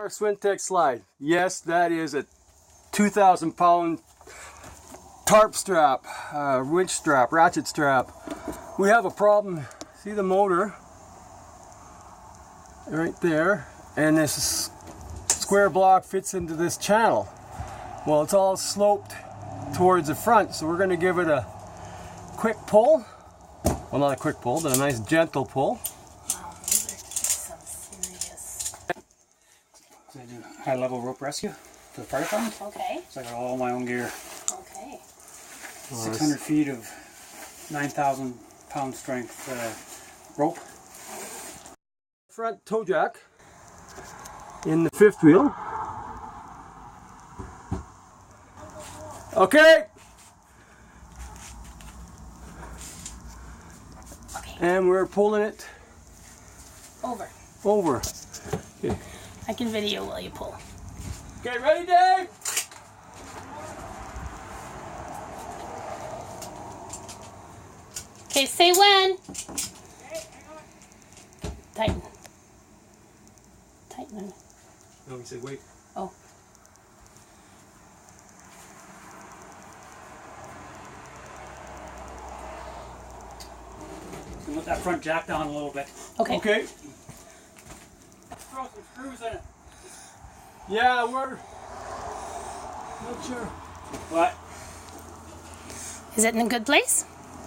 Our Schwintek slide. Yes, that is a 2,000 pound tarp strap, winch strap, ratchet strap. We have a problem. See the motor right there, and this square block fits into this channel. Well, it's all sloped towards the front, so we're going to give it a quick pull. Well, not a quick pull, but a nice gentle pull. Wow, those are some serious. So I do high-level rope rescue for the fire department. Okay. So I got all my own gear. Okay. 600 feet of 9,000 pound strength rope. Front toe jack in the fifth wheel. Okay. And we're pulling it Over. over. Okay. I can video while you pull. Okay, ready, Dave? Okay, say when. Tighten. Tighten. No, we said wait. Oh. So let that front jack down a little bit. Okay. Okay. Throw some screws in it. Yeah, we're not sure. What? Is it in a good place?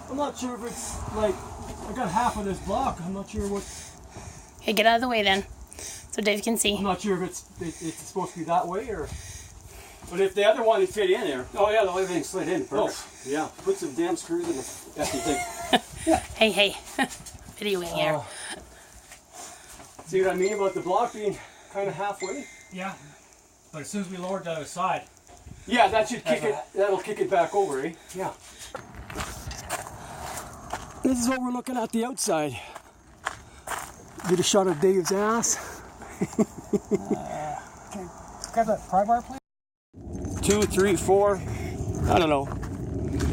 I'm not sure if it's like, I got half of this block. I'm not sure what. Okay, get out of the way then, so Dave can I'm see. not sure if it's supposed to be that way or. But if the other one would fit in there. Oh yeah, everything slid in. Perfect. Oh, yeah. Put some damn screws in the effing thing. Hey, hey. Videoing here. See what I mean about the block being kind of halfway? Yeah. But as soon as we lowered the other side. Yeah, that should kick it. That'll kick it back over, eh? Yeah. This is what we're looking at the outside. Get a shot of Dave's ass. Can I grab that pry bar, please? 2, 3, 4. I don't know.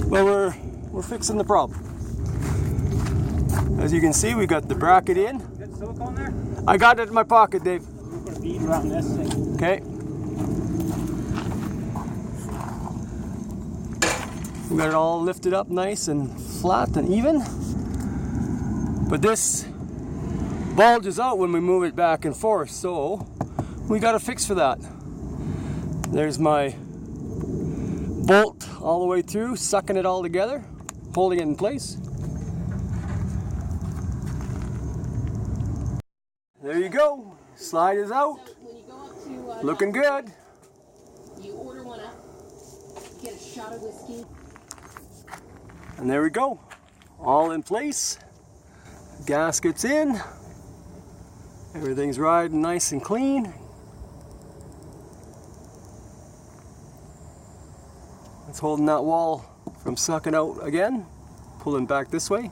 Well, we're fixing the problem. As you can see, we got the bracket in. Got silicone there? I got it in my pocket, Dave. Put a bead around this thing. Okay. We got it all lifted up nice and flat and even. But this bulges out when we move it back and forth, so we got a fix for that. There's my bolt all the way through, sucking it all together, holding it in place. There you go. Slide is out. So when you go up to Looking good. you order one up, get a shot of whiskey. And there we go. All in place. Gaskets in. Everything's riding nice and clean. It's holding that wall from sucking out again. Pulling back this way.